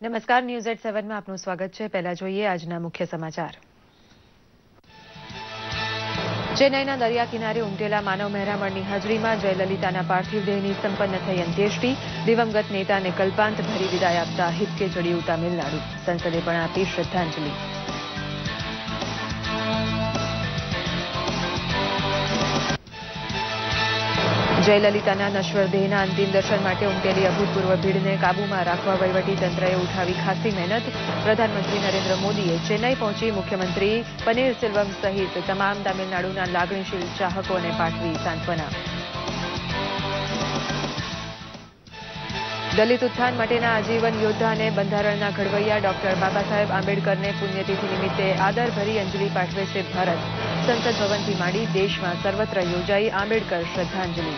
નમસ્કાર, news at 7 માં આપનું સ્વાગત છે। પહેલા જોઈએ આજના મુખ્ય સમાચાર। ચેન્નઈના દરિયા કિનારે ઉમટેલા માનવ મહેરામણની હાજરીમાં જયલલિતાના પાર્થિવ દેહની સંપન્ન થઈ અંત્યેષ્ટિ। દિવંગત નેતાને કલ્પાંત ભરી વિદાય આપતા હિબકે ચડ્યું તામિલનાડુ। સંસદે પણ આપી શ્રદ્ધાંજલિ। જયલલિતાના નશ્વર દેહના અંતિમ દર્શન માટે ઉમટેલી અભૂતપૂર્વ ભીડને કાબૂમાં રાખવા વહીવટીતંત્રએ ઉઠાવી ખાસી મહેનત। પ્રધાનમંત્રી નરેન્દ્ર મોદીએ ચેન્નઈ પહોંચી મુખ્યમંત્રી પનીરસેલ્વમ સહિત તમામ તામિલનાડુના લાગણીશીલ ચાહકોને પાઠવી સાંત્વના। દલિત ઉત્થાન માટેના આજીવન યોદ્ધા અને બંધારણના ઘડવૈયા ડોક્ટર બાબા સાહેબ આંબેડકરને પુણ્યતિથિ નિમિત્તે આદરભરી અંજલિ પાઠવે છે ભારત। સંસદ ભવનથી માંડી દેશમાં સર્વત્ર યોજાઈ આંબેડકર શ્રદ્ધાંજલિ।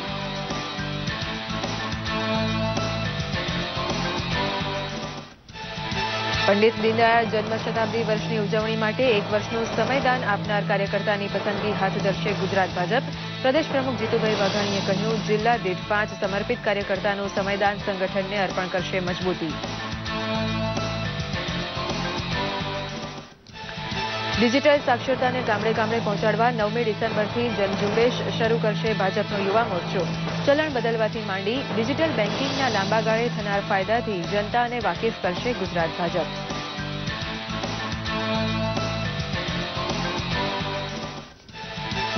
પંડિત દીનદયાળ જન્મ શતાબ્દી વર્ષની ઉજવણી માટે 1 વર્ષનું સમયદાન આપનાર કાર્યકર્તાની પસંદગી હાથ ધરશે ગુજરાત ભાજપ। પ્રદેશ પ્રમુખ જીતુભાઈ વાઘાણીએ કહ્યું, જિલ્લા દીઠ 5 સમર્પિત કાર્યકર્તાનું સમયદાન સંગઠનને અર્પણ કરશે મજબૂતી। ડિજિટલ સાક્ષરતાને ગામડે ગામડે પહોંચાડવા 9મી ડિસેમ્બરથી જનઝુંબેશ શરૂ કરશે ભાજપનો યુવા મોરચો। ચલણ બદલવાથી માંડી ડિજિટલ બેન્કિંગના લાંબા ગાળે થનાર ફાયદાથી જનતાને વાકેફ કરશે ગુજરાત ભાજપ।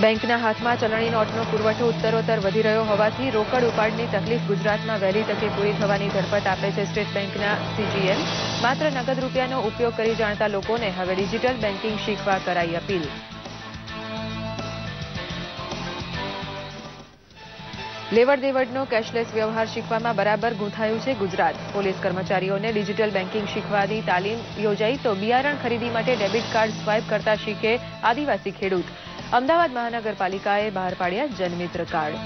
બેંકના હાથમાં ચલણી નોટનો પુરવઠો ઉત્તરોત્તર વધી રહ્યો હોવાથી રોકડ ઉપાડની તકલીફ ગુજરાતમાં વહેલી તકે પૂરી થવાની ધરપત આપે છે સ્ટેટ બેંકના સીજીએમ। માત્ર નગદ રૂપિયાનો ઉપયોગ કરી જાણતા લોકોને હવે ડિજિટલ બેન્કિંગ શીખવા કરાઈ અપીલ। લેવડ દેવડનો કેશલેસ વ્યવહાર શીખવામાં બરાબર ગૂંથાયું છે ગુજરાત। પોલીસ કર્મચારીઓને ડિજિટલ બેન્કિંગ શીખવાની તાલીમ યોજાઈ તો બિયારણ ખરીદી માટે ડેબિટ કાર્ડ સ્વાઇપ કરતા શીખે આદિવાસી ખેડૂત। અમદાવાદ મહાનગરપાલિકાએ બહાર પાડ્યા જનમિત્ર કાર્ડ।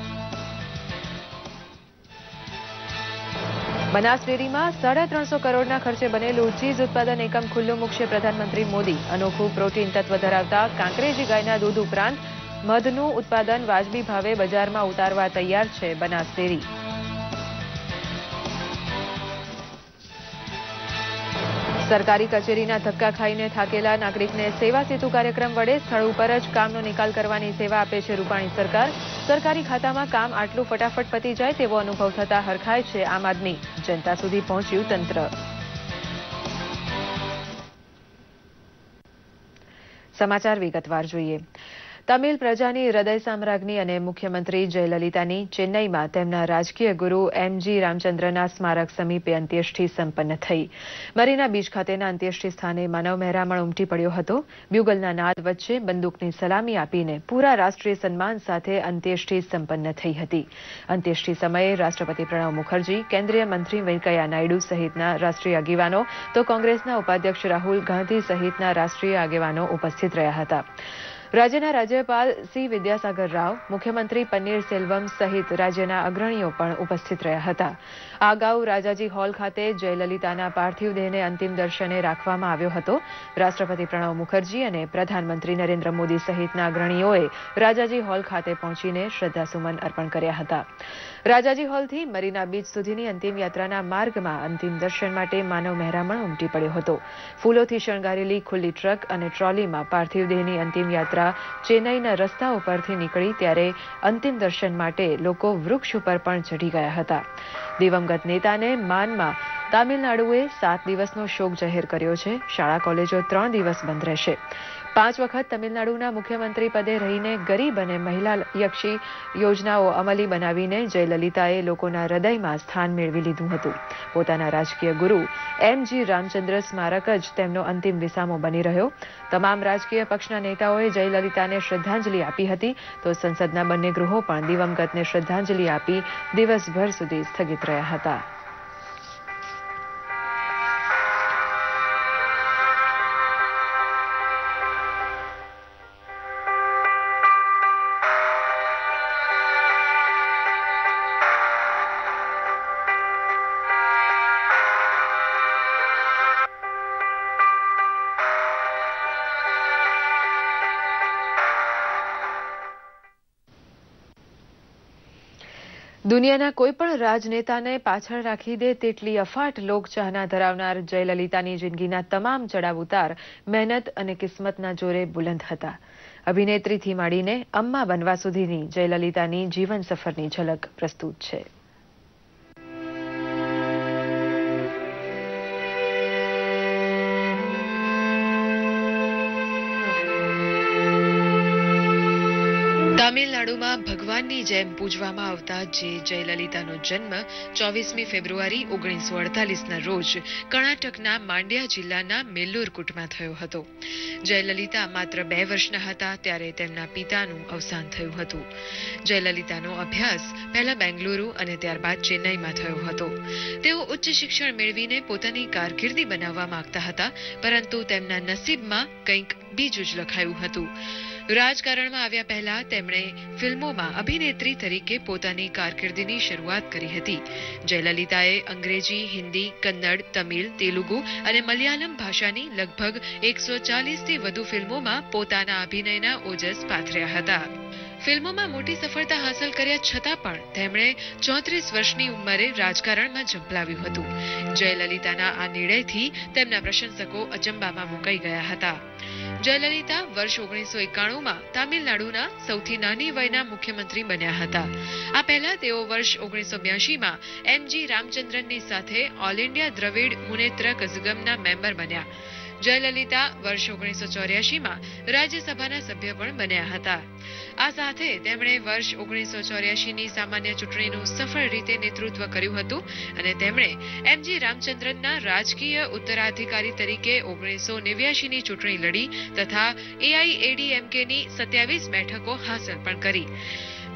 બનાસ ડેરીમાં 350 કરોડના ખર્ચે બનેલું ચીઝ ઉત્પાદન એકમ ખુલ્લું મૂકશે પ્રધાનમંત્રી મોદી। અનોખું પ્રોટીન તત્વ ધરાવતા કાંકરેજી ગાયના દૂધ ઉપરાંત મધનું ઉત્પાદન વાજબી ભાવે બજારમાં ઉતારવા તૈયાર છે બનાસ ડેરી। સરકારી કચેરીના ધક્કા ખાઈને થાકેલા નાગરિકને સેવા સેતુ કાર્યક્રમ વડે સ્થળ ઉપર જ કામનો નિકાલ કરવાની સેવા આપે છે રૂપાણી સરકાર। સરકારી ખાતામાં કામ આટલું ફટાફટ પતી જાય તેવો અનુભવ થતા હરખાય છે આમ આદમી। જનતા સુધી પહોંચ્યું તંત્ર। સમાચાર વિગતવાર જોઈએ। તમિલ પ્રજાની હૃદય સામ્રાજ્ઞી અને મુખ્યમંત્રી જયલલિતાની ચેન્નઈમાં તેમના રાજકીય ગુરુ એમજી રામચંદ્રના સ્મારક સમીપે અંત્યેષ્ટિ સંપન્ન થઈ। મરીના બીચ ખાતેના અંત્યેષ્ટિ સ્થાને માનવ મહેરામણ ઉમટી પડ્યો હતો। બ્યુગલના નાદ વચ્ચે બંદૂકની સલામી આપીને પૂરા રાષ્ટ્રીય સન્માન સાથે અંત્યેષ્ટિ સંપન્ન થઈ હતી। અંત્યેષ્ટિ સમયે રાષ્ટ્રપતિ પ્રણવ મુખર્જી, કેન્દ્રીય મંત્રી વેંકૈયા નાયડુ સહિતના રાષ્ટ્રીય આગેવાનો તો કોંગ્રેસના ઉપાધ્યક્ષ રાહુલ ગાંધી સહિતના રાષ્ટ્રીય આગેવાનો ઉપસ્થિત રહ્યા હતા। રાજ્યના રાજ્યપાલ સી વિદ્યાસાગર રાવ, મુખ્યમંત્રી પનીરસેલ્વમ સહિત રાજ્યના અગ્રણીઓ પણ ઉપસ્થિત રહ્યા હતા। આ અગાઉ રાજાજી હોલ ખાતે જયલલિતાના પાર્થિવ દેહને અંતિમ દર્શને રાખવામાં આવ્યો હતો। રાષ્ટ્રપતિ પ્રણવ મુખર્જી અને પ્રધાનમંત્રી નરેન્દ્ર મોદી સહિતના અગ્રણીઓએ રાજાજી હોલ ખાતે પહોંચીને શ્રદ્ધાસુમન અર્પણ કર્યા હતા। રાજાજી હોલથી મરીના બીચ સુધીની અંતિમ યાત્રાના માર્ગમાં અંતિમ દર્શન માટે માનવ મહેરામણ ઉમટી પડ્યો હતો। ફૂલોથી શણગારેલી ખુલ્લી ટ્રક અને ટ્રોલીમાં પાર્થિવ દેહની અંતિમ યાત્રા ચેન્નઈના રસ્તા ઉપરથી નીકળી ત્યારે અંતિમ દર્શન માટે લોકો વૃક્ષ ઉપર પણ ચઢી ગયા હતા। દિવંગત નેતાને માનમાં તામિલનાડુએ 7 દિવસનો શોક જાહેર કર્યો છે। શાળા કોલેજો 3 દિવસ બંધ રહેશે। 5 વખત તમિલનાડુના મુખ્યમંત્રી પદે રહીને ગરીબ અને મહિલાલક્ષી યોજનાઓ અમલી બનાવીને જયલલિતાએ લોકોના હૃદયમાં સ્થાન મેળવી લીધું હતું। પોતાના રાજકીય ગુરુ એમજી રામચંદ્ર સ્મારક જ તેમનો અંતિમ વિસામો બની રહ્યો। તમામ રાજકીય પક્ષના નેતાઓએ જયલલિતાને શ્રદ્ધાંજલિ આપી હતી તો સંસદના બંને ગૃહો પણ દિવંગતને શ્રદ્ધાંજલિ આપી દિવસભર સુધી સ્થગિત રહ્યા હતા। દુનિયાના કોઈ પણ રાજનેતાને પાછળ રાખી દે તેટલી અફાટ લોકચાહના ધરાવનાર જયલલિતાની જિંદગીના તમામ ચડાવ ઉતાર મહેનત અને કિસ્મતના જોરે બુલંદ હતા. અભિનેત્રીથી માંડીને અમ્મા બનવા સુધીની જયલલિતાની જીવન સફરની ઝલક પ્રસ્તુત છે. તામિલનાડુમાં ભગવાનની જેમ પૂજવામાં આવતા જે જયલલિતાનો જન્મ 24મી ફેબ્રુઆરી 1948ના રોજ કર્ણાટકના માંડ્યા જિલ્લાના મેલ્લુરકુટમાં થયો હતો. જયલલિતા માત્ર 2 વર્ષના હતા ત્યારે તેમના પિતાનું અવસાન થયું હતું. જયલલિતાનો અભ્યાસ પહેલા બેંગલુરુ અને ત્યારબાદ ચેન્નઈમાં થયો હતો. તેઓ ઉચ્ચ શિક્ષણ મેળવીને પોતાની કારકિર્દી બનાવવા માંગતા હતા, પરંતુ તેમના નસીબમાં કંઈક બીજું જ લખાયું હતું. રાજકારણમાં આવ્યા પહેલા તેમણે ફિલ્મોમાં અભિનેત્રી તરીકે પોતાની કારકિર્દીની શરૂઆત કરી હતી. જયલલિતાએ અંગ્રેજી, હિન્દી, કન્નડ, તમિલ, તેલુગુ અને મલયાલમ ભાષાની લગભગ 140થી વધુ ફિલ્મોમાં પોતાના અભિનયના ઓજસ પાથર્યા હતા. ફિલ્મોમાં મોટી સફળતા હાંસલ કર્યા છતાં પણ તેમણે 34 વર્ષની ઉંમરે રાજકારણમાં ઝંપલાવ્યું હતું. જયલલિતાના આ નિર્ણયથી તેમના પ્રશંસકો અચંબામાં મુકાઈ ગયા હતા. જયલલિતા વર્ષ 1991માં તામિલનાડુના સૌથી નાની વયના મુખ્યમંત્રી બન્યા હતા. આ પહેલા તેઓ વર્ષ 1982માં એમજી રામચંદ્રનની સાથે ઓલ ઇન્ડિયા દ્રવિડ મુનેત્ર કઝગમના મેમ્બર બન્યા. જયલલિતા વર્ષ 1984માં રાજ્યસભાના સભ્ય પણ બન્યા હતા. આ સાથે તેમણે વર્ષ 1984ની સામાન્ય ચૂંટણીનું સફળ રીતે નેતૃત્વ કર્યું હતું અને તેમણે એમજી રામચંદ્રનના રાજકીય ઉત્તરાધિકારી તરીકે 1989ની ચૂંટણી લડી તથા એઆઈએડીએમકેની 27 બેઠકો હાંસલ પણ કરી.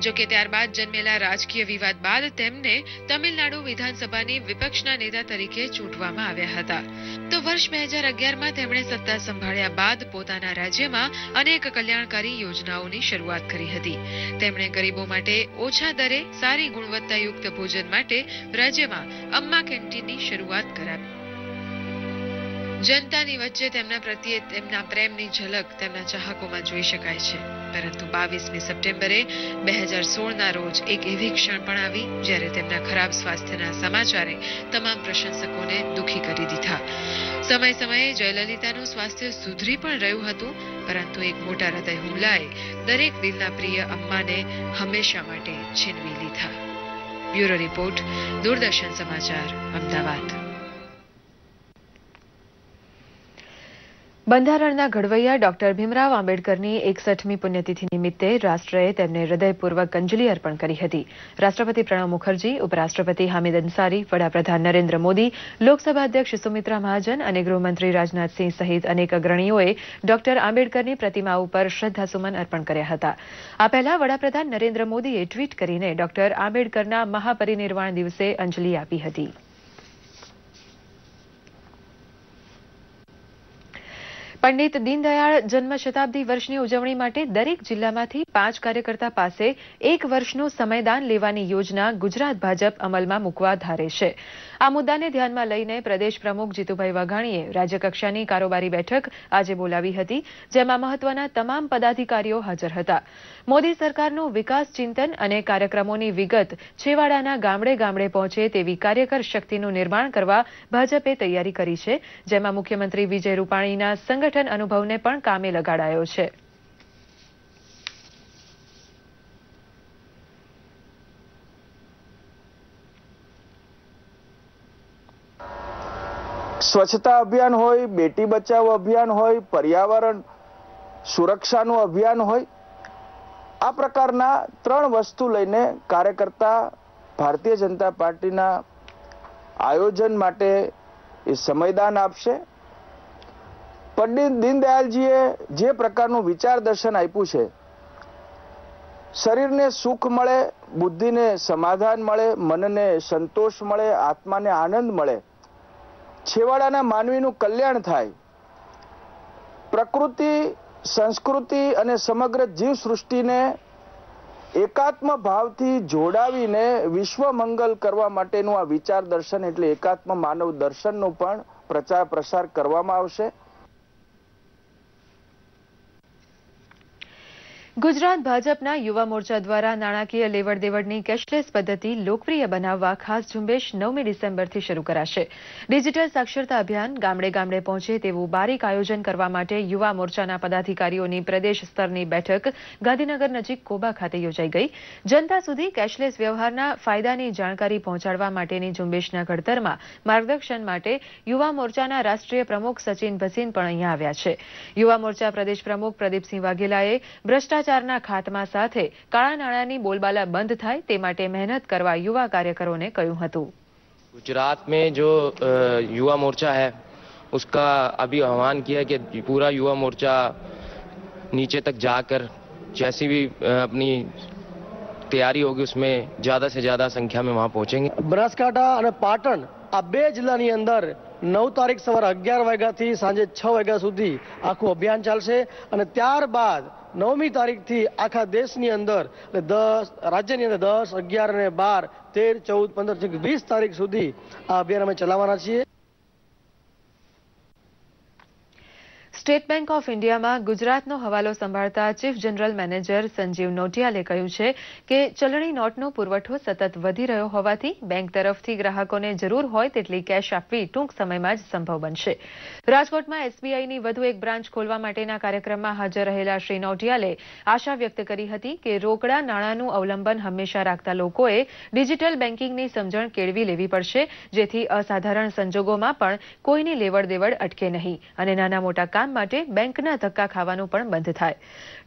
જોકે ત્યારબાદ જન્મેલા રાજકીય વિવાદ બાદ તેમને તમિલનાડુ વિધાનસભાની વિપક્ષના નેતા તરીકે ચૂંટવામાં આવ્યા હતા. તો વર્ષ 2011માં તેમણે સત્તા સંભાળ્યા બાદ પોતાના રાજ્યમાં અનેક કલ્યાણકારી યોજનાઓની શરૂઆત કરી હતી. તેમણે ગરીબો માટે ઓછા દરે સારી ગુણવત્તાયુક્ત ભોજન માટે રાજ્યમાં અમ્મા કેન્ટીનની શરૂઆત કરાવી. જનતાની વચ્ચે તેમના પ્રત્યે તેમના પ્રેમની ઝલક તેમના ચાહકોમાં જોઈ શકાય છે. પરંતુ 22મી સપ્ટેમ્બરે 2016ના રોજ એક એવી ક્ષણ પણ આવી જ્યારે તેમના ખરાબ સ્વાસ્થ્યના સમાચારે તમામ પ્રશંસકોને દુઃખી કરી દીધા. સમયે જયલલિતાનું સ્વાસ્થ્ય સુધરી પણ રહ્યું હતું, પરંતુ એક મોટા હૃદય હુમલાએ દરેક દિલના પ્રિય અમ્માને હંમેશા માટે છીનવી લીધા. બ્યુરો રિપોર્ટ, દૂરદર્શન સમાચાર, અમદાવાદ. બંધારણના ઘડવૈયા ડોક્ટર ભીમરાવ આંબેડકરની 61મી પુણ્યતિથિ નિમિત્તે રાષ્ટ્રએ તેમને હૃદયપૂર્વક અંજલિ અર્પણ કરી હતી. રાષ્ટ્રપતિ પ્રણવ મુખર્જી, ઉપરાષ્ટ્રપતિ હામિદ અંસારી, વડાપ્રધાન નરેન્દ્ર મોદી, લોકસભા અધ્યક્ષ સુમિત્રા મહાજન અને ગૃહમંત્રી રાજનાથસિંહ સહિત અનેક અગ્રણીઓએ ડોક્ટર આંબેડકરની પ્રતિમા ઉપર શ્રદ્ધાસુમન અર્પણ કર્યા હતા. આ પહેલા વડાપ્રધાન નરેન્દ્ર મોદીએ ટ્વીટ કરીને ડોક્ટર આંબેડકરના મહાપરિનિર્વાણ દિવસે અંજલિ આપી હતી. પંડિત દીનદયાળ જન્મ શતાબ્દી વર્ષની ઉજવણી માટે દરેક જિલ્લામાંથી 5 કાર્યકર્તા પાસે 1 વર્ષનું સમયદાન લેવાની યોજના ગુજરાત ભાજપ અમલમાં મૂકવા ધારે છે. આ મુદ્દાને ધ્યાનમાં લઈને પ્રદેશ પ્રમુખ જીતુભાઈ વાઘાણીએ રાજ્યકક્ષાની કારોબારી બેઠક આજે બોલાવી હતી, જેમાં મહત્વના તમામ પદાધિકારીઓ હાજર હતા. મોદી સરકારનું વિકાસ ચિંતન અને કાર્યક્રમોની વિગત છેવાડાના ગામડે ગામડે પહોંચે તેવી કાર્યકર શક્તિનું નિર્માણ કરવા ભાજપે તૈયારી કરી છે, જેમાં મુખ્યમંત્રી વિજય રૂપાણીના સંગઠન અનુભવને પણ કામે લગાડાયો છે. સ્વચ્છતા અભિયાન હોય, બેટી બચાવો અભિયાન હોય, પર્યાવરણ સુરક્ષાનું અભિયાન હોય, આ પ્રકારના 3 વસ્તુ લઈને કાર્યકર્તા ભારતીય જનતા પાર્ટીના આયોજન માટે એ સમયદાન આપશે. પંડિત દીનદયાળજીએ જે પ્રકારનું વિચાર દર્શન આપ્યું છે, શરીરને સુખ મળે, બુદ્ધિને સમાધાન મળે, મનને સંતોષ મળે, આત્માને આનંદ મળે, છેવાડાના માનવીનું કલ્યાણ થાય, પ્રકૃતિ, સંસ્કૃતિ અને સમગ્ર જીવ સૃષ્ટિને એકાત્મ ભાવથી જોડાવીને વિશ્વ મંગલ કરવા માટેનું આ વિચાર દર્શન એટલે એકાત્મ માનવ દર્શનનો પણ પ્રચાર પ્રસાર કરવામાં આવશે. ગુજરાત ભાજપના યુવા મોરચા દ્વારા નાણાકીય લેવડ દેવડની કેશલેસ પદ્ધતિ લોકપ્રિય બનાવવા ખાસ ઝુંબેશ 9મી ડિસેમ્બરથી શરૂ કરાશે. ડિજિટલ સાક્ષરતા અભિયાન ગામડે ગામડે પહોંચે તેવું બારીક આયોજન કરવા માટે યુવા મોરચાના પદાધિકારીઓની પ્રદેશ સ્તરની બેઠક ગાંધીનગર નજીક કોબા ખાતે યોજાઈ ગઈ. જનતા સુધી કેશલેસ વ્યવહારના ફાયદાની જાણકારી પહોંચાડવા માટેની ઝુંબેશના ઘડતરમાં માર્ગદર્શન માટે યુવા મોરચાના રાષ્ટ્રીય પ્રમુખ સચિન ભસીન પણ અહીંયા આવ્યા છે. યુવા મોરચા પ્રદેશ પ્રમુખ પ્રદીપસિંહ વાઘેલાએ ભ્રષ્ટાચારના ખાતમા સાથે કાળા નાણાંની બોલબાલા બંધ થાય તે માટે મહેનત કરવા યુવા કાર્યકરોને કહ્યું હતું. गुजरात में जो युवा मोर्चा है उसका अभी आह्वान किया है कि पूरा युवा मोर्चा नीचे तक जाकर जैसी भी अपनी तैयारी होगी उसमें ज़्यादा से ज़्यादा संख्या में वहाँ पहुँचेंगे. બનાસકાંઠા અને પાટણ આ બે જિલ્લાની અંદર 9 તારીખ સવારે 11 વાગ્યાથી સાંજે 6 વાગ્યા સુધી આખું અભિયાન ચાલશે અને ત્યારબાદ 9મી તારીખથી આખા દેશની અંદર 10 રાજ્યની અંદર 10, 11 અને 12, 13, 14, 15, 20 તારીખ સુધી આ અભિયાન અમે ચલાવવાના છીએ. સ્ટેટ બેંક ઓફ ઇન્ડિયામાં ગુજરાતનો હવાલો સંભાળતા ચીફ જનરલ મેનેજર સંજીવ નોટિયાલે કહ્યું છે કે ચલણી નોટનો પુરવઠો સતત વધી રહ્યો હોવાથી બેંક તરફથી ગ્રાહકોને જરૂર હોય તેટલી કેશ આપવી ટૂંક સમયમાં જ સંભવ બનશે. રાજકોટમાં એસબીઆઈની વધુ એક બ્રાન્ચ ખોલવા માટેના કાર્યક્રમમાં હાજર રહેલા શ્રી નોટિયાલે આશા વ્યક્ત કરી હતી કે રોકડા નાણાંનું અવલંબન હંમેશા રાખતા લોકોએ ડિજિટલ બેન્કિંગની સમજણ કેળવી લેવી પડશે, જેથી અસાધારણ સંજોગોમાં પણ કોઈની લેવડ દેવડ અટકે નહીં અને નાના મોટા કામ માટે બેંકના ધક્કા ખાવાનું પણ બંધ થાય.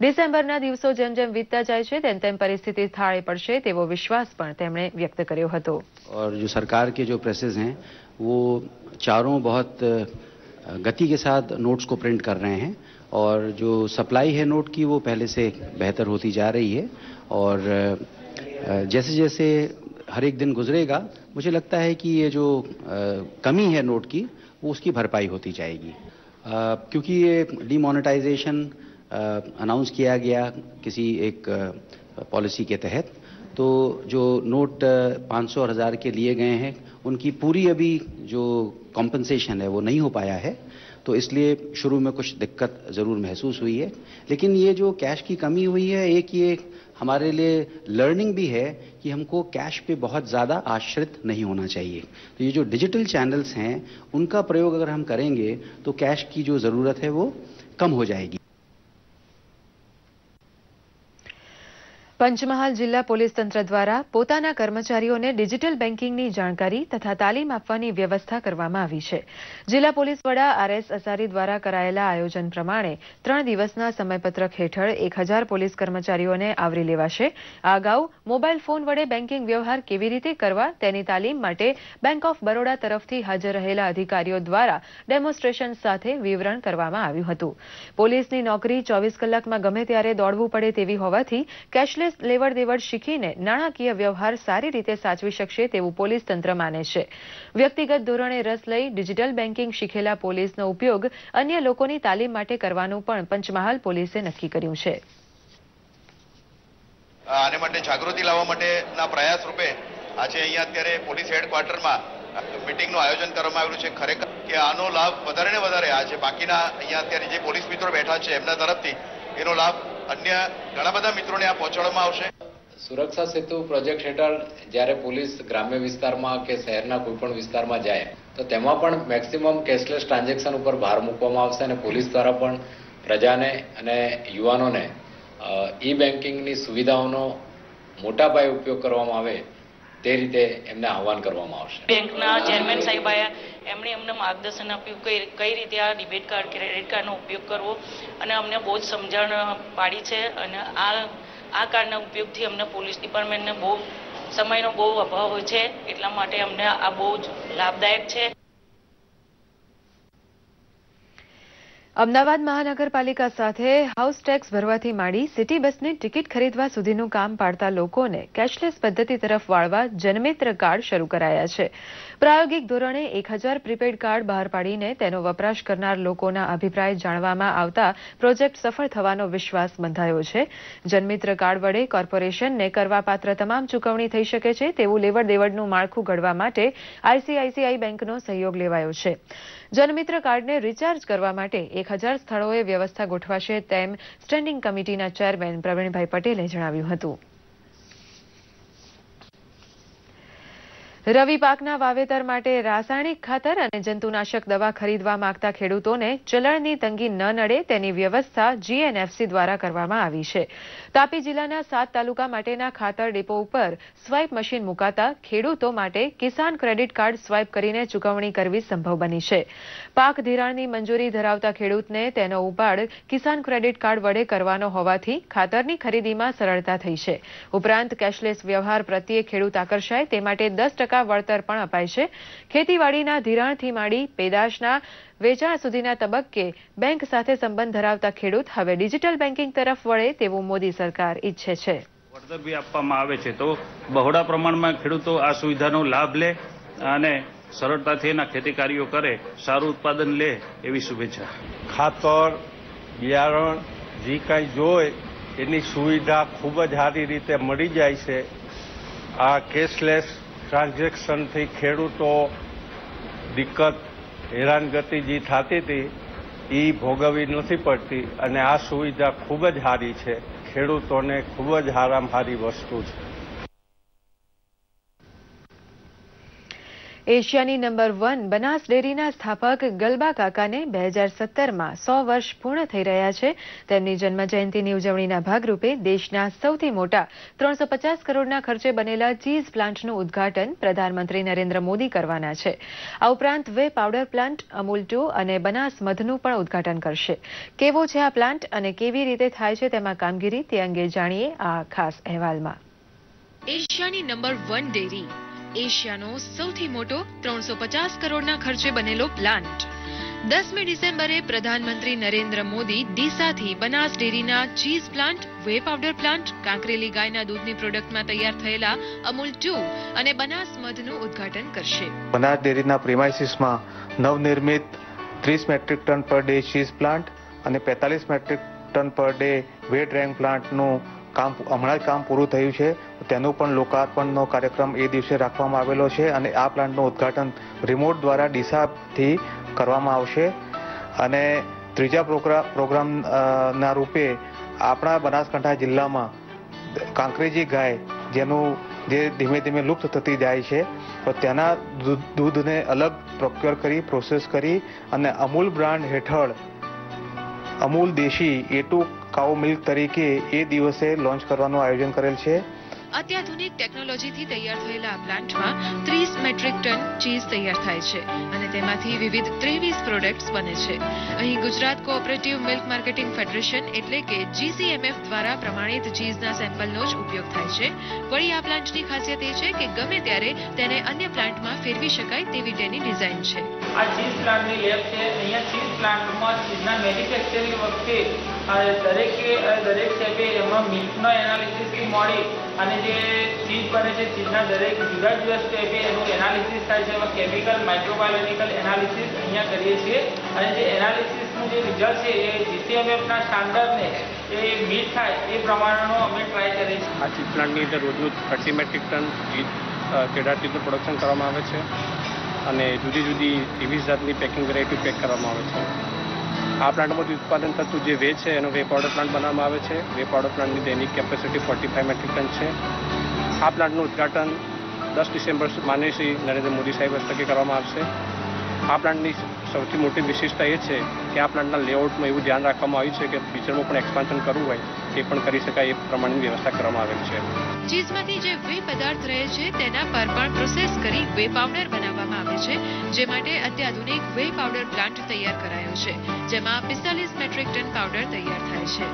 ડિસેમ્બરના દિવસો જેમ જેમ વીતતા જાય છે તેમ તેમ પરિસ્થિતિ થાળે પડશે તેવો વિશ્વાસ પણ તેમણે વ્યક્ત કર્યો હતો. और जो सरकार के जो प्रेसेस हैं वो चारों बहुत गति के साथ नोट्स को प्रिंट कर रहे हैं और जो सप्लाई है नोट की वो पहले से बेहतर होती जा रही है और जैसे जैसे हर एक दिन गुजरेगा मुझे लगता है कि ये जो कमी है नोट की वो उसकी भरपाई होती जाएगी. क्योंकि ये डीमोनेटाइजेशन अनाउंस किया गया किसी एक पॉलिसी के तहत, तो जो नोट 500 और 1000 के लिए गए हैं उनकी पूरी अभी जो कॉम्पनसेशन है वो नहीं हो पाया है, तो इसलिए शुरू में कुछ दिक्कत ज़रूर महसूस हुई है. लेकिन ये जो कैश की कमी हुई है, एक ये हमारे लिए लर्निंग भी है कि हमको कैश पे बहुत ज़्यादा आश्रित नहीं होना चाहिए. तो ये जो डिजिटल चैनल्स हैं उनका प्रयोग अगर हम करेंगे तो कैश की जो ज़रूरत है वो कम हो जाएगी. પંચમહાલ જિલ્લા પોલીસ તંત્ર દ્વારા પોતાના કર્મચારીઓને ડિજિટલ બેન્કિંગની જાણકારી તથા તાલીમ આપવાની વ્યવસ્થા કરવામાં આવી છે. જિલ્લા પોલીસ વડા આરએસ અસારી દ્વારા કરાયેલા આયોજન પ્રમાણે 3 દિવસના સમયપત્રક હેઠળ 1000 પોલીસ કર્મચારીઓને આવરી લેવાશે. આ અગાઉ મોબાઈલ ફોન વડે બેન્કિંગ વ્યવહાર કેવી રીતે કરવા તેની તાલીમ માટે બેંક ઓફ બરોડા તરફથી હાજર રહેલા અધિકારીઓ દ્વારા ડેમોન્સ્ટ્રેશન સાથે વિવરણ કરવામાં આવ્યું હતું. પોલીસની નોકરી 24 કલાકમાં ગમે ત્યારે દોડવું પડે તેવી હોવાથી કેશલેસ લેવડ દેવડ શીખીને નાણાકીય વ્યવહાર સારી રીતે સાચવી શકશે તેવું પોલીસ તંત્ર માને છે. વ્યક્તિગત ધોરણે રસ લઈ ડિજિટલ બેન્કિંગ શીખેલા પોલીસનો ઉપયોગ અન્ય લોકોની તાલીમ માટે કરવાનું પણ પંચમહાલ પોલીસે નક્કી કર્યું છે. આને માટે જાગૃતિ લાવવા માટેના પ્રયાસ રૂપે આજે અહીંયા અત્યારે પોલીસ હેડક્વાર્ટરમાં મીટિંગનું આયોજન કરવામાં આવ્યું છે. ખરેખર કે આનો લાભ વધારે ને વધારે આજે બાકીના અહીંયા અત્યારે જે પોલીસ મિત્રો બેઠા છે એમના તરફથી એનો લાભ અન્ય ઘણા બધા મિત્રોને આ પહોંચાડવામાં આવશે. સુરક્ષા સેતુ પ્રોજેક્ટ હેઠળ જ્યારે પોલીસ ગ્રામ્ય વિસ્તારમાં કે શહેરના કોઈ પણ વિસ્તારમાં જાય તો તેમાં પણ મેક્સિમમ કેશલેસ ટ્રાન્ઝેક્શન ઉપર ભાર મૂકવામાં આવશે અને પોલીસ દ્વારા પણ પ્રજાને અને યુવાનોને ઈ બેન્કિંગની સુવિધાઓનો મોટા પાયે ઉપયોગ કરવામાં આવે તે રીતે એમને આહવાન કરવામાં આવશે. બેંકના ચેરમેન સાહેબે એમણે અમને માર્ગદર્શન આપ્યું કે કઈ રીતે આ ડેબિટ કાર્ડ ક્રેડિટ કાર્ડનો ઉપયોગ કરવો અને અમને બહુ જ સમજણ પાડી છે અને આ કાર્ડના ઉપયોગથી અમને પોલીસ ડિપાર્ટમેન્ટને બહુ સમયનો બહુ અભાવ હોય છે, એટલા માટે અમને આ બહુ જ લાભદાયક છે. અમદાવાદ મહાનગરપાલિકા સાથે હાઉસ ટેક્સ ભરવાથી માંડી સિટી બસની ટિકિટ ખરીદવા સુધીનું કામ પાડતા લોકોને કેશલેસ પદ્ધતિ તરફ વાળવા જનમિત્ર કાર્ડ શરૂ કરાયા છે. પ્રાયોગિક ધોરણે 1000 પ્રીપેડ કાર્ડ બહાર પાડીને તેનો વપરાશ કરનાર લોકોના અભિપ્રાય જાણવામાં આવતા પ્રોજેક્ટ સફળ થવાનો વિશ્વાસ બંધાયો છે. જનમિત્ર કાર્ડ વડે કોર્પોરેશનને કરવાપાત્ર તમામ ચૂકવણી થઈ શકે છે તેવું લેવડ દેવડનું માળખું ઘડવા માટે આઈસીઆઈસીઆઈ બેંકનો સહયોગ લેવાયો છે. જનમિત્ર કાર્ડને રિચાર્જ કરવા માટે 1000 સ્થળોએ વ્યવસ્થા ગોઠવાશે તેમ સ્ટેન્ડિંગ કમિટીના ચેરમેન પ્રવીણભાઈ પટેલે જણાવ્યું હતું. રવિ પાકના વાવેતર માટે રાસાયણિક ખાતર અને જંતુનાશક દવા ખરીદવા માંગતા ખેડૂતોને ચલણની તંગી ન નડે તેની વ્યવસ્થા GNFC દ્વારા કરવામાં આવી છે. તાપી જિલ્લાના 7 તાલુકા માટેના ખાતર ડિપો ઉપર સ્વાઇપ મશીન મુકાતા ખેડૂતો માટે કિસાન ક્રેડિટ કાર્ડ સ્વાઇપ કરીને ચૂકવણી કરવી સંભવ બની છે. પાક ધિરાણની મંજૂરી ધરાવતા ખેડૂતને તેનો ઉપાડ કિસાન ક્રેડિટ કાર્ડ વડે કરવાનો હોવાથી ખાતરની ખરીદીમાં સરળતા થઈ છે. ઉપરાંત કેશલેસ વ્યવહાર પ્રત્યે ખેડૂત આકર્ષાય તે માટે 10% વળતર પણ અપાય છે. ખેતીવાડીના ધિરાણથી માંડી પેદાશના વેચાણ સુધીના તબક્કે બેંક સાથે સંબંધ ધરાવતા ખેડૂત હવે ડિજિટલ બેન્કિંગ તરફ વળે તેવું મોદી સરકાર ઈચ્છે છે. વળતર બી આપવામાં આવે છે તો બહોળા પ્રમાણમાં ખેડૂતો આ સુવિધાનો લાભ લે અને સરળતાથી એના ખેતી કાર્યો કરે, સારું ઉત્પાદન લે એવી શુભેચ્છા. ખાતર, બિયારણ જે કાંઈ જોઈ એની સુવિધા ખૂબ જ સારી રીતે મળી જાય છે. આ કેશલેસ ટ્રાન્ઝેક્શનથી ખેડૂતો દિક્કત હેરાનગતિ જે થતી હતી એ ભોગવવી નથી પડતી અને આ સુવિધા ખૂબ જ સારી છે. ખેડૂતોને ખૂબ જ સારામાં સારી વસ્તુ છે. એશિયાની નંબર 1 બનાસ ડેરીના સ્થાપક ગલબા કાકાને 2017માં 100 વર્ષ પૂર્ણ થઈ રહ્યા છે. તેમની જન્મજયંતિની ઉજવણીના ભાગરૂપે દેશના સૌથી મોટા 350 કરોડના ખર્ચે બનેલા ચીઝ પ્લાન્ટનું ઉદ્ઘાટન પ્રધાનમંત્રી નરેન્દ્ર મોદી કરવાના છે. આ ઉપરાંત વે પાવડર પ્લાન્ટ, અમૂલ 2 અને બનાસ મધનું પણ ઉદ્ઘાટન કરશે. કેવો છે આ પ્લાન્ટ અને કેવી રીતે થાય છે તેમાં કામગીરી તે અંગે જાણીએ આ ખાસ અહેવાલમાં. એશિયાની નંબર 1 ડેરી, એશિયાનો સૌથી મોટો 350 કરોડના ખર્ચે બનેલો પ્લાન્ટ. 10મી ડિસેમ્બરે પ્રધાનમંત્રી નરેન્દ્ર મોદી ડીસાથી બનાસ ડેરીના cheese plant, whey powder plant, Kankreli ગાયના દૂધની પ્રોડક્ટમાં તૈયાર થયેલા અમૂલ 2 અને બનાસ મધનું ઉદ્ઘાટન કરશે. બનાસ ડેરીના પ્રિમાઇસીસમાં નવનિર્મિત 30 metric ton per day cheese plant અને 45 metric ton per day whey drying પ્લાન્ટનું હમણાં જ કામ પૂરું થયું છે. તેનું પણ લોકાર્પણનો કાર્યક્રમ એ દિવસે રાખવામાં આવેલો છે અને આ પ્લાન્ટનું ઉદ્ઘાટન રિમોટ દ્વારા ડીસાથી કરવામાં આવશે. અને ત્રીજા પ્રોગ્રામના રૂપે આપણા બનાસકાંઠા જિલ્લામાં કાંકરેજી ગાય જે ધીમે ધીમે લુપ્ત થતી જાય છે તો તેના દૂધને અલગ પ્રોક્યોર કરી, પ્રોસેસ કરી અને અમૂલ બ્રાન્ડ હેઠળ અમૂલ દેશી A2 કાઉ મિલ્ક તરીકે એ દિવસે લોન્ચ કરવાનું આયોજન કરેલ છે. અત્યાધુનિક ટેકનોલોજીથી તૈયાર થયેલા આ પ્લાન્ટમાં 30 મેટ્રિક ટન ચીઝ તૈયાર થાય છે અને તેમાંથી વિવિધ 23 પ્રોડક્ટ્સ બને છે. અહીં Gujarat cooperative milk marketing federation એટલે કે GCMF દ્વારા પ્રમાણિત ચીઝના સેમ્પલનો જ ઉપયોગ થાય છે. વળી આ પ્લાન્ટની ખાસિયત એ છે કે ગમે ત્યારે તેને અન્ય પ્લાન્ટમાં ફેરવી શકાય તેવી તેની ડિઝાઇન છે. આ ચીઝ પ્લાન્ટની લેબ છે. અહીંયા ચીઝ પ્લાન્ટમાં ચીઝના મેન્યુફેક્ચરિંગ વખતે દરેક સ્ટેપે એમાં મિલ્કનો એનાલિસિસથી મળી અને જે ચીઝ બને છે ચીઝના દરેક જુદા જુદા સ્ટેપે એનું એનાલિસિસ થાય છે. એમાં કેમિકલ, માઇક્રોબાયોલોજિકલ એનાલિસિસ અહીંયા કરીએ છીએ અને જે એનાલિસિસનું જે રિઝલ્ટ છે એ GCMFના સ્ટાન્ડર્ડને એ મીટ થાય એ પ્રમાણેનો અમે ટ્રાય કરીએ છીએ. આ ચીઝ પ્લાન્ટની અંદર રોજનું 30 મેટ્રિક ટન કેડા ચીઝનું પ્રોડક્શન કરવામાં આવે છે અને જુદી જુદી 23 જાતની પેકિંગ વેરાયટી પેક કરવામાં આવે છે. આ પ્લાન્ટમાંથી ઉત્પાદન થતું જે વે છે એનો વે પાવડર પ્લાન્ટ બનાવવામાં આવે છે. વે પાવડર પ્લાન્ટની દૈનિક કેપેસિટી 45 મેટ્રિક ટન છે. આ પ્લાન્ટનું ઉદ્ઘાટન 10 ડિસેમ્બર માનનીય શ્રી નરેન્દ્ર મોદી સાહેબ હસ્તકે કરવામાં આવશે. આ પ્લાન્ટની સૌથી મોટી વિશેષતા એ છે કે આ પ્લાન્ટના લેઆઉટમાં એવું ધ્યાન રાખવામાં આવ્યું છે કે ફ્યુચરમાં પણ એક્સપાન્શન કરવું હોય તે પણ કરી શકાય એ પ્રમાણેની વ્યવસ્થા કરવામાં આવેલ છે. ચીઝમાંથી જે વે પદાર્થ રહે છે તેના પર પણ પ્રોસેસ કરી વે પાવડર બનાવવામાં આવે છે, જે માટે અત્યાધુનિક વે પાવડર પ્લાન્ટ તૈયાર કરાયો છે, જેમાં 45 મેટ્રિક ટન પાવડર તૈયાર થાય છે.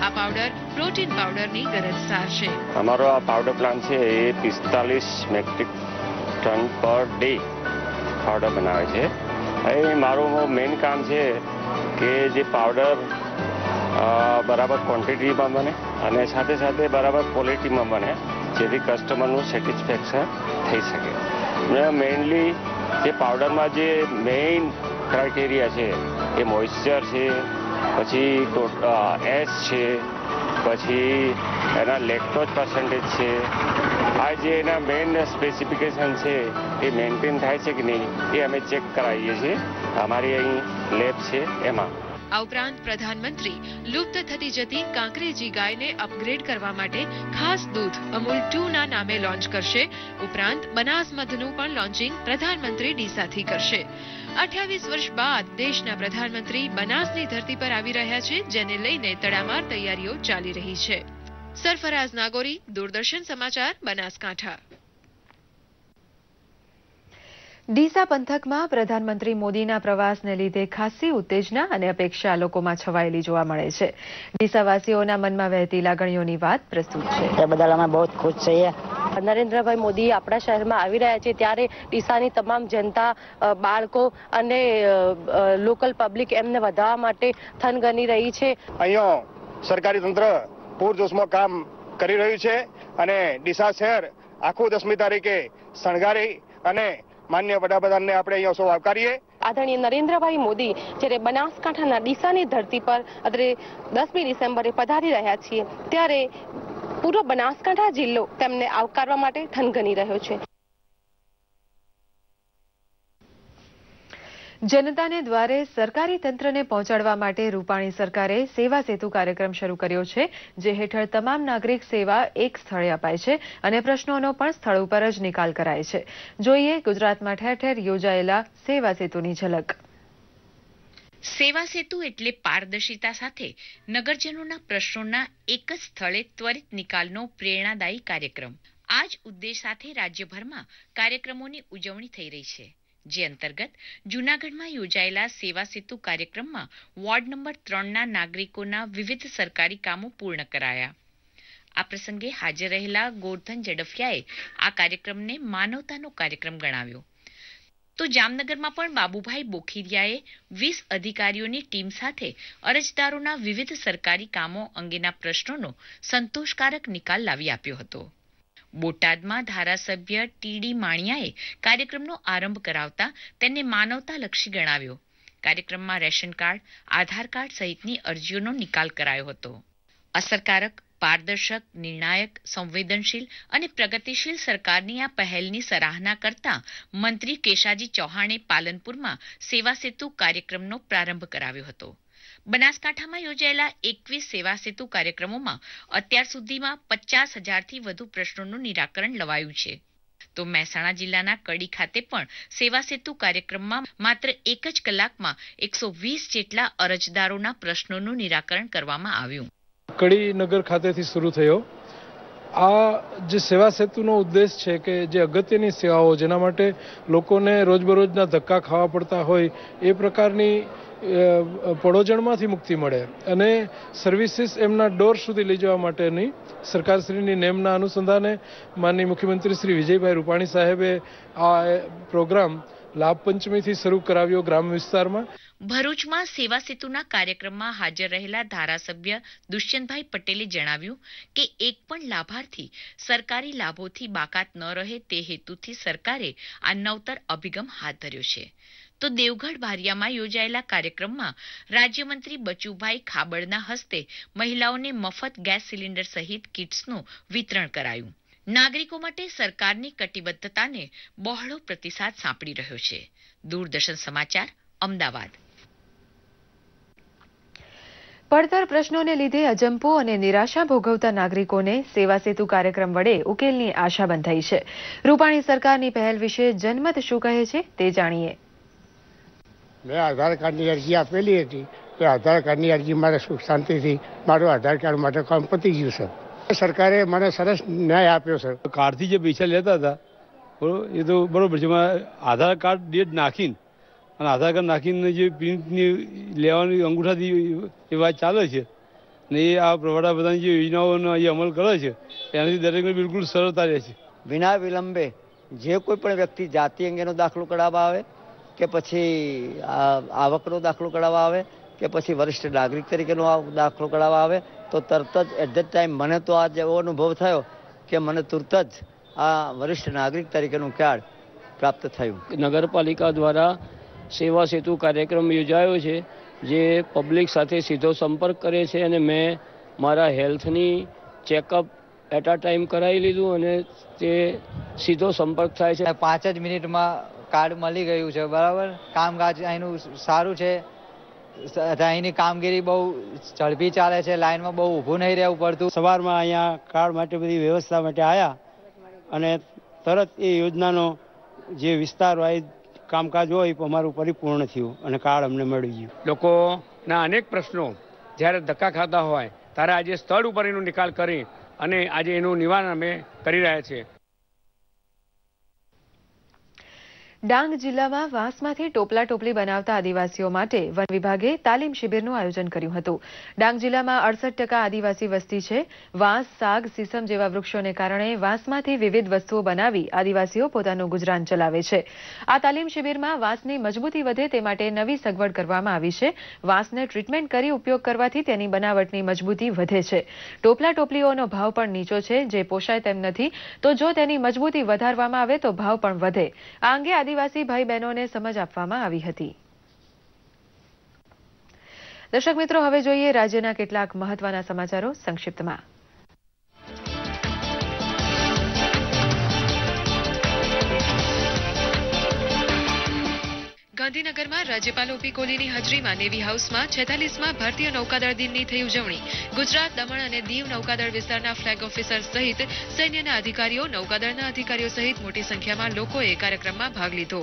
આ પાવડર પ્રોટીન પાવડરની ગરજસાર છે. અમારો આ પાવડર પ્લાન્ટ છે એ 45 metric ton per day powder બનાવે છે. એ મારું મેઇન કામ છે કે જે પાવડર બરાબર ક્વોન્ટિટીમાં બને અને સાથે સાથે બરાબર ક્વોલિટીમાં બને જેથી કસ્ટમરનું સેટિસ્ફેક્શન થઈ શકે. મેઇનલી જે પાવડરમાં જે મેઇન ક્રાઇટેરિયા છે એ મોઇશ્ચર છે, પછી એસ છે, પછી એના લેક્ટોઝ પર્સન્ટેજ છે. આ જે એના મેઇન સ્પેસિફિકેશન છે એ મેન્ટેન થાય છે કે નહીં એ અમે ચેક કરાવીએ છીએ અમારી અહીં લેબ છે એમાં. આ ઉપરાંત પ્રધાનમંત્રી લુપ્ત થતી જતી કાંકરેજી ગાયને અપગ્રેડ કરવા માટે ખાસ દૂધ અમૂલ 2 ના નામે લોન્ચ કરશે. ઉપરાંત બનાસ મધનું પણ લોન્ચિંગ પ્રધાનમંત્રી ડીસાથી કરશે. 28 વર્ષ બાદ દેશના પ્રધાનમંત્રી બનાસની ધરતી પર આવી રહ્યા છે, જેને લઈને તડામાર તૈયારીઓ ચાલી રહી છે. સરફરાઝ નાગોરી, દૂરદર્શન સમાચાર, બનાસકાંઠા. ડીસા પંથકમાં પ્રધાનમંત્રી મોદીના પ્રવાસને લીધે ખાસી ઉત્તેજના અને અપેક્ષા લોકોમાં છવાયેલી જોવા મળે છે. ડીસાવાસીઓના મનમાં વહેતી લાગણીઓની વાત પ્રસ્તુત છે. એ બદલ અમે બહુ ખુશ છીએ. નરેન્દ્રભાઈ મોદી આપણા શહેરમાં આવી રહ્યા છે ત્યારે ડીસાની તમામ જનતા, બાળકો અને લોકલ પબ્લિક એમને વધારવા માટે થનગની રહી છે. અહીંયા સરકારી તંત્ર પૂરજોશમાં કામ કરી રહ્યું છે અને ડીસા શહેર આખું 10મી તારીખે શણગારી અને માન્ય વડાપ્રધાનને આપણે અહીંયા સૌ આવકારીએ. આદરણીય નરેન્દ્રભાઈ મોદી જ્યારે બનાસકાંઠાના ડીસાની ધરતી પર અત્યારે 10મી ડિસેમ્બરે પધારી રહ્યા છીએ ત્યારે પૂરો બનાસકાંઠા જિલ્લો તેમને આવકારવા માટે થનગની રહ્યો છે. જનતાને દ્વારે સરકારી તંત્રને પહોંચાડવા માટે રૂપાણી સરકારે સેવા સેતુ કાર્યક્રમ શરૂ કર્યો છે, જે હેઠળ તમામ નાગરિક સેવા એક સ્થળે અપાય છે અને પ્રશ્નોનો પણ સ્થળ ઉપર જ નિકાલ કરાય છે. જોઈએ ગુજરાતમાં ઠેર ઠેર યોજાયેલા સેવા સેતુની ઝલક. સેવા સેતુ એટલે પારદર્શિતા સાથે નગરજનોના પ્રશ્નોના એક જ સ્થળે ત્વરિત નિકાલનો પ્રેરણાદાયી કાર્યક્રમ. આ જ ઉદ્દેશ સાથે રાજ્યભરમાં કાર્યક્રમોની ઉજવણી થઈ રહી છે, જે અંતર્ગત જૂનાગઢમાં યોજાયેલા સેવા સેતુ કાર્યક્રમમાં વોર્ડ નંબર 3ના નાગરિકોના વિવિધ સરકારી કામો પૂર્ણ કરાયા. આ પ્રસંગે હાજર રહેલા ગોરધન ઝડફિયાએ આ કાર્યક્રમને માનવતાનો કાર્યક્રમ ગણાવ્યો. તો જામનગરમાં પણ બાબુભાઈ બોખીરિયાએ 20 અધિકારીઓની ટીમ સાથે અરજદારોના વિવિધ સરકારી કામો અંગેના પ્રશ્નોનો સંતોષકારક નિકાલ લાવી આપ્યો હતો. બોટાદમાં ધારાસભ્ય ટીડી માણિયાએ કાર્યક્રમનો આરંભ કરાવતા તેને માનવતાલક્ષી ગણાવ્યો. કાર્યક્રમમાં રેશન કાર્ડ, આધાર કાર્ડ સહિતની અરજીઓનો નિકાલ કરાયો હતો. અસરકારક, પારદર્શક, નિર્ણાયક, સંવેદનશીલ અને પ્રગતિશીલ સરકારની આ પહેલની સરાહના કરતા મંત્રી કેશાજી ચૌહાણે પાલનપુરમાં સેવા સેતુ કાર્યક્રમનો પ્રારંભ કરાવ્યો હતો. બનાસકાંઠામાં યોજાયેલા 21 સેવા સેતુ કાર્યક્રમોમાં અત્યાર સુધીમાં 50,000થી વધુ પ્રશ્નોનું નિરાકરણ લવાયું છે. તો મહેસાણા જિલ્લાના કડી ખાતે પણ સેવા સેતુ કાર્યક્રમમાં માત્ર 1 જ કલાકમાં 120 જેટલા અરજદારોના પ્રશ્નોનું નિરાકરણ કરવામાં આવ્યું. કડી નગર ખાતેથી શરૂ થયો આ જે સેવા સેતુનો ઉદ્દેશ છે કે જે અગત્યની સેવાઓ જેના માટે લોકોને રોજબરોજના ધક્કા ખાવા પડતા હોય એ પ્રકારની પડોજણમાંથી મુક્તિ મળે અને સર્વિસીસ એમના ડોર સુધી લઈ જવા માટેની સરકારશ્રીની નેમના અનુસંધાને માનનીય મુખ્યમંત્રી શ્રી વિજયભાઈ રૂપાણી સાહેબે આ પ્રોગ્રામ લાભ પંચમીથી શરૂ કરાવ્યો ગ્રામ્ય વિસ્તારમાં. ભરૂચમાં સેવા સેતુના કાર્યક્રમમાં હાજર રહેલા ધારાસભ્ય દુષ્યંતભાઈ પટેલે જણાવ્યું કે એક પણ લાભાર્થી સરકારી લાભોથી બાકાત ન રહે તે હેતુથી સરકારે આ નવતર અભિગમ હાથ ધર્યો છે. તો દેવગઢ બારિયામાં યોજાયેલા કાર્યક્રમમાં રાજ્યમંત્રી બચુભાઈ ખાબડના હસ્તે મહિલાઓને મફત ગેસ સિલિન્ડર સહિત કિટ્સનું વિતરણ કરાયું. નાગરિકો માટે સરકારની કટિબદ્ધતાને બહોળો પ્રતિસાદ સાંપડી રહ્યો છે. દૂરદર્શન સમાચાર, અમદાવાદ. પડતર પ્રશ્નોને લીધે અજંપો અને નિરાશા ભોગવતા નાગરિકોને સેવા સેતુ કાર્યક્રમ વડે ઉકેલની આશા બંધાઈ છે. રૂપાણી સરકારની પહેલ વિશે જનમત શું કહે છે તે જાણીએ. મેં આધાર કાર્ડની અરજી આપેલી હતી તો આધાર કાર્ડની અરજી મારે સુખ શાંતિથી મારું આધાર કાર્ડ માટે કામ પતી ગયું છે. સરકારે મને સરસ ન્યાય આપ્યો છે. કાર્ડથી જે પૈસા લેતા હતા એ તો બરોબર છે, આધાર કાર્ડ ડેટ નાખીને અને આધાર કાર્ડ નાખીને જે પ્રિન્ટની લેવાની અંગૂઠાથી એ વાત ચાલે છે ને એ આ વડાપ્રધાન જે યોજનાઓનો જે અમલ કરે છે એનાથી દરેકને બિલકુલ સરળતા રહે છે. વિના વિલંબે જે કોઈ પણ વ્યક્તિ જાતિ અંગેનો દાખલો કઢાવવા આવે કે પછી આવકનો દાખલો કઢાવવા આવે કે પછી વરિષ્ઠ નાગરિક તરીકેનો દાખલો કઢાવવા આવે તો તરત જ એટ ધ ટાઈમ મને તો આ એવો અનુભવ થયો કે મને તુરત જ આ વરિષ્ઠ નાગરિક તરીકેનું કાર્ડ પ્રાપ્ત થયું. નગરપાલિકા દ્વારા સેવા સેતુ કાર્યક્રમ યોજાયો છે જે પબ્લિક સાથે સીધો સંપર્ક કરે છે અને મેં મારા હેલ્થની ચેકઅપ એટ અ ટાઈમ કરાવી લીધું અને તે સીધો સંપર્ક થાય છે. 5 જ મિનિટમાં કાર્ડ મળી ગયું છે. બરાબર, કામકાજ અહીંનું સારું છે અહીંની કામગીરી બહુ ઝડપી ચાલે છે, લાઈનમાં બહુ ઊભું નહીં રહેવું પડતું. સવારમાં અહીંયા કાર્ડ માટે બધી વ્યવસ્થા માટે આવ્યા અને તરત એ યોજનાનો જે વિસ્તાર હોય કામકાજ હોય અમારું પરિપૂર્ણ થયું અને કાર્ડ અમને મળી ગયું. લોકોના અનેક પ્રશ્નો જ્યારે ધક્કા ખાતા હોય ત્યારે આજે સ્થળ ઉપર એનો નિકાલ કરી અને આજે એનું નિવારણ અમે કરી રહ્યા છીએ. ડાંગ જિલ્લામાં વાંસમાંથી ટોપલા ટોપલી બનાવતા આદિવાસીઓ માટે વન વિભાગે તાલીમ શિબિરનું આયોજન કર્યું હતું. ડાંગ જિલ્લામાં 68% આદિવાસી વસ્તી છે. વાંસ, સાગ, સીસમ જેવા વૃક્ષોને કારણે વાંસમાંથી વિવિધ વસ્તુઓ બનાવી આદિવાસીઓ પોતાનું ગુજરાન ચલાવે છે. આ તાલીમ શિબિરમાં વાંસની મજબૂતી વધે તે માટે નવી સગવડ કરવામાં આવી છે. વાંસને ટ્રીટમેન્ટ કરી ઉપયોગ કરવાથી તેની બનાવટની મજબૂતી વધે છે. ટોપલા ટોપલીઓનો ભાવ પણ નીચો છે, જે પોષાય તેમ નથી, તો જો તેની મજબૂતી વધારવામાં આવે તો ભાવ પણ વધે. આ અંગે આદિવાસી ભાઈ બહેનોને સમજ આપવામાં આવી હતી. દર્શક મિત્રો, હવે જોઈએ રાજ્યના કેટલાક મહત્વના સમાચારો સંક્ષિપ્તમાં. ગાંધીનગરમાં રાજ્યપાલ ઓપી કોહલીની હાજરીમાં નેવી હાઉસમાં 46માં ભારતીય નૌકાદળ દિનની થઈ ઉજવણી. ગુજરાત, દમણ અને દીવ નૌકાદળ વિસ્તારના ફ્લેગ ઓફિસર સહિત સૈન્યના અધિકારીઓ, નૌકાદળના અધિકારીઓ સહિત મોટી સંખ્યામાં લોકોએ કાર્યક્રમમાં ભાગ લીધો.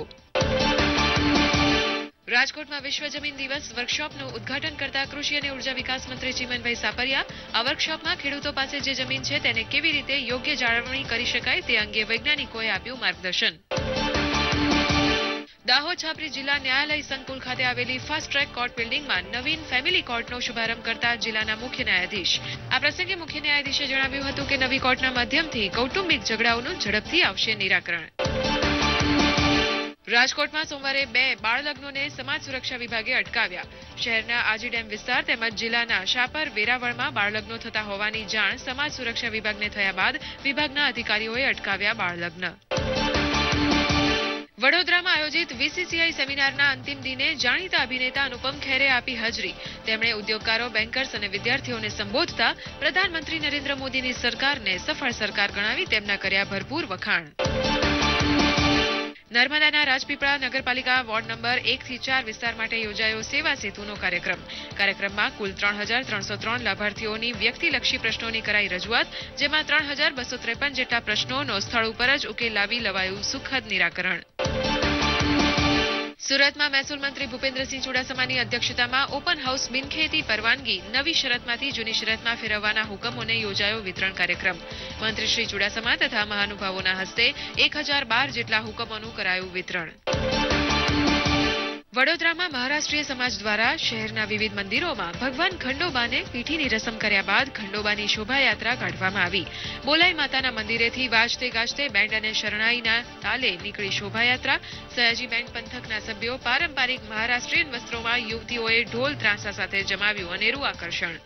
રાજકોટમાં વિશ્વ જમીન દિવસ વર્કશોપનું ઉદ્ઘાટન કરતા કૃષિ અને ઉર્જા વિકાસ મંત્રી ચીમનભાઈ સાપરિયા આ વર્કશોપમાં ખેડૂતો પાસે જે જમીન છે તેને કેવી રીતે યોગ્ય જાળવણી કરી શકાય તે અંગે વૈજ્ઞાનિકોએ આપ્યું માર્ગદર્શન. દાહોદ છાપરી જિલ્લા ન્યાયાલય સંકુલ ખાતે આવેલી ફાસ્ટ ટ્રેક કોર્ટ બિલ્ડિંગમાં નવીન ફેમિલી કોર્ટનો શુભારંભ કરતા જિલ્લાના મુખ્ય ન્યાયાધીશ. આ પ્રસંગે મુખ્ય ન્યાયાધીશે જણાવ્યું હતું કે નવી કોર્ટના માધ્યમથી કૌટુંબિક ઝઘડાઓનું ઝડપથી આવશે નિરાકરણ. રાજકોટમાં સોમવારે 2 બાળલગ્નોને સમાજ સુરક્ષા વિભાગે અટકાવ્યા. શહેરના આજી ડેમ વિસ્તાર તેમજ જિલ્લાના શાપર, વેરાવળમાં બાળલગ્નો થતા હોવાની જાણ સમાજ સુરક્ષા વિભાગને થયા બાદ વિભાગના અધિકારીઓએ અટકાવ્યા બાળલગ્ન. વડોદરામાં આયોજિત વીસીસીઆઈ સેમિનારના અંતિમ દિને જાણીતા અભિનેતા અનુપમ ખેરે આપી હાજરી. તેમણે ઉદ્યોગકારો, બેન્કર્સ અને વિદ્યાર્થીઓને સંબોધતા પ્રધાનમંત્રી નરેન્દ્ર મોદીની સરકારને સફળ સરકાર ગણાવી તેમના કર્યા ભરપૂર વખાણ. નર્મદાના રાજપીપળા નગરપાલિકા વોર્ડ નંબર 1 થી 4 વિસ્તાર માટે યોજાયો સેવા સેતુનો કાર્યક્રમ. કાર્યક્રમમાં કુલ 3,303 લાભાર્થીઓની વ્યક્તિલક્ષી પ્રશ્નોની કરાઈ રજૂઆત, જેમાં 3,253 જેટલા પ્રશ્નોનો સ્થળ ઉપર જ ઉકેલ લાવી લવાયું સુખદ નિરાકરણ. સુરતમાં મહેસૂલ મંત્રી ભૂપેન્દ્રસિંહ ચુડાસમાની અધ્યક્ષતામાં ઓપન હાઉસ બિનખેતી પરવાનગી નવી શરતમાંથી જૂની શરતમાં ફેરવવાના હુકમોને યોજાયો વિતરણ કાર્યક્રમ. મંત્રી શ્રી ચુડાસમા તથા મહાનુભાવોના હસ્તે 1012 જેટલા હુકમોનું કરાયું વિતરણ. વડોદરામાં મહારાષ્ટ્રીય સમાજ દ્વારા શહેરના વિવિધ મંદિરોમાં ભગવાન ખંડોબાને પીઠીની રસમ કર્યા બાદ ખંડોબાની શોભાયાત્રા કાઢવામાં આવી. બોલાઈ માતાના મંદિરેથી વાજતે ગાજતે બેન્ડ અને શરણાઈના તાલે નીકળી શોભાયાત્રા. સયાજી બેન્ડ પંથકના સભ્યો પારંપરિક મહારાષ્ટ્રીયન વસ્ત્રોમાં યુવતીઓએ ઢોલ ત્રાંસા સાથે જમાવ્યું અનેરું આકર્ષણ.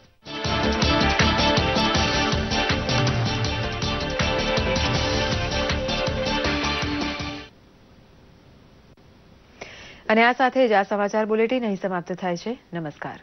અને આ સાથે જ આ સમાચાર બુલેટિન અહીં સમાપ્ત થાય છે. નમસ્કાર.